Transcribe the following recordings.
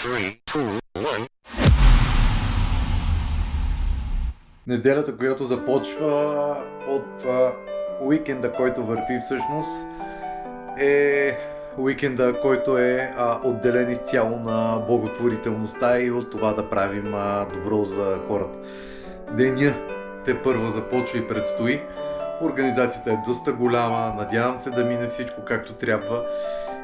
3, 2, 1. Неделята, която започва от уикенда, който върви всъщност, е уикенда, който е отделен изцяло на благотворителността и от това да правим добро за хората. Деня тепърва започва и предстои. Организацията е доста голяма, надявам се да мине всичко както трябва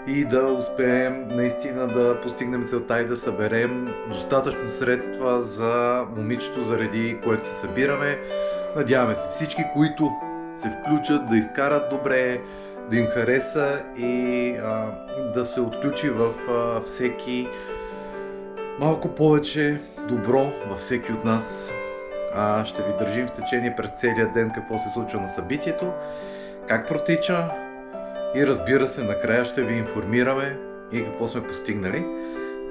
и да успеем наистина да постигнем целта и да съберем достатъчно средства за момичето, заради което се събираме. Надяваме се всички, които се включат, да изкарат добре, да им хареса и да се отключи в всеки малко повече добро във всеки от нас. Ще ви държим в течение през целия ден какво се случва на събитието, как протича и разбира се, накрая ще ви информираме и какво сме постигнали.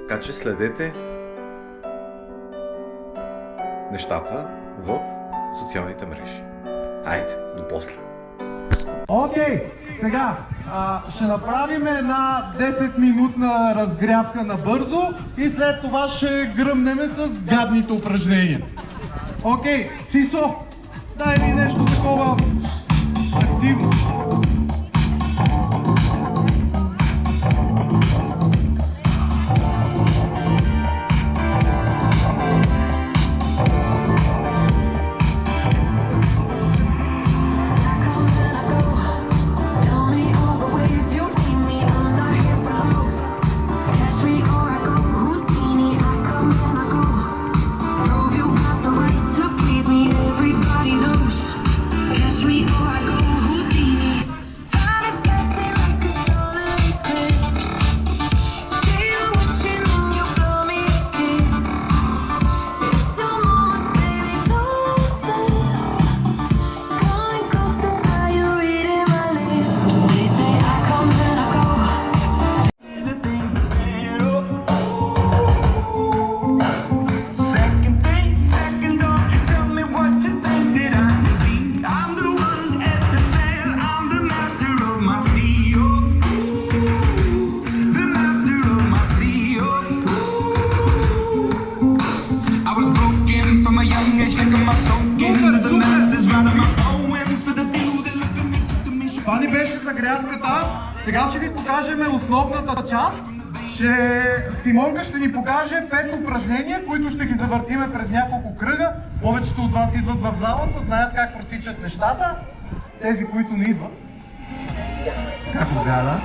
Така че следете нещата в социалните мрежи. Айде, до после! Окей, сега ще направим една 10-минутна разгрявка набързо и след това ще гръмнем с гадните упражнения. Окей, Сисо, дай ми нещо такова активно. Това ни беше загрявката. Сега ще ви покажем основната част. Симонка ще ни покаже 5 упражнения, които ще ги завъртиме през няколко кръга. Повечето от вас идват в залата, знаят как протичат нещата. Тези, които не идват, как гледа,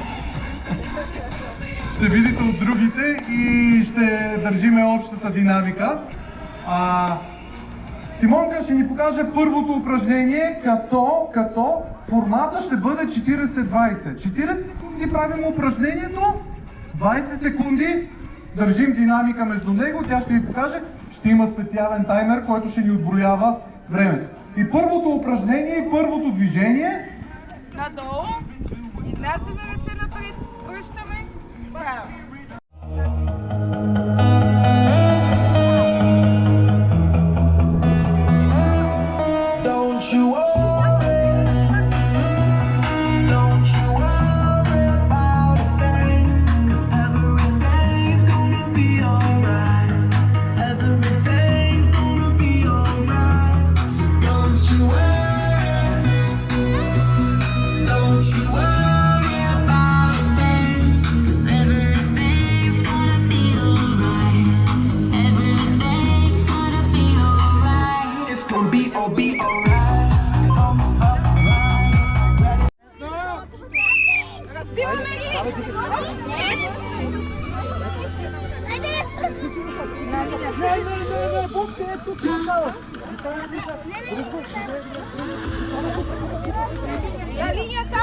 ще видите от другите и ще държиме общата динамика. Симонка ще ни покаже първото упражнение, като формата ще бъде 40-20. 40 секунди правим упражнението, 20 секунди държим динамика между него, тя ще ви покаже, ще има специален таймер, който ще ни отброява времето. И първото упражнение и първото движение. Надолу, изнасяме ръце напред, връщаме, справяме. Линията!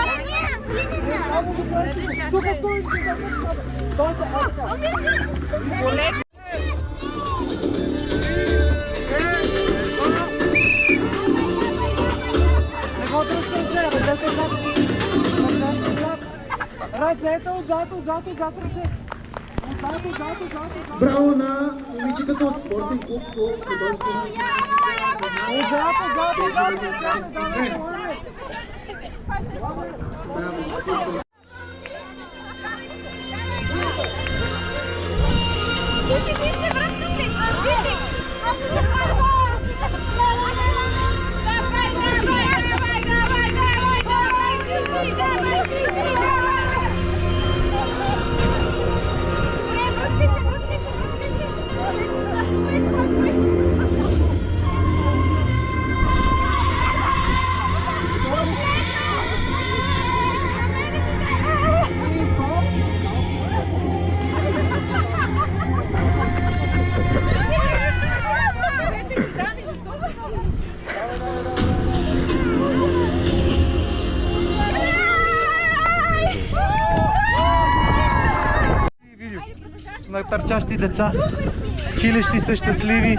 Ръцете отзад ръце. Браво на момичетата от спортен клуб по художествено. Браво. Ти се, връзка си! Ти си! Аз се запазва! На търчащи деца. Хилещи са щастливи.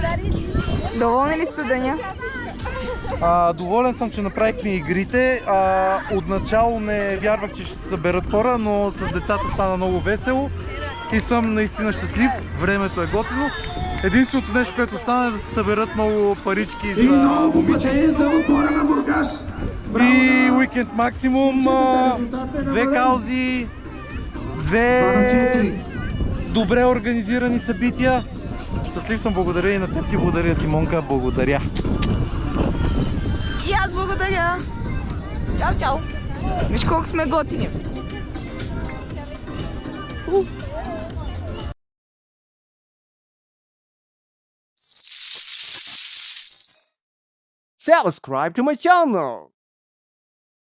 Доволни ли сте деня? Доволен съм, че направихме игрите. Отначало не вярвах, че ще се съберат хора, но с децата стана много весело и съм наистина щастлив. Времето е готино. Единственото нещо, което стана е да се съберат много парички за момиченцето. И уикенд максимум, 2 каузи, 2 добре организирани събития. Щастлив съм, благодаря и на теб ти благодаря, Симонка, благодаря. И аз благодаря. Чао, чао. Виж колко сме готини. Subscribe to my channel.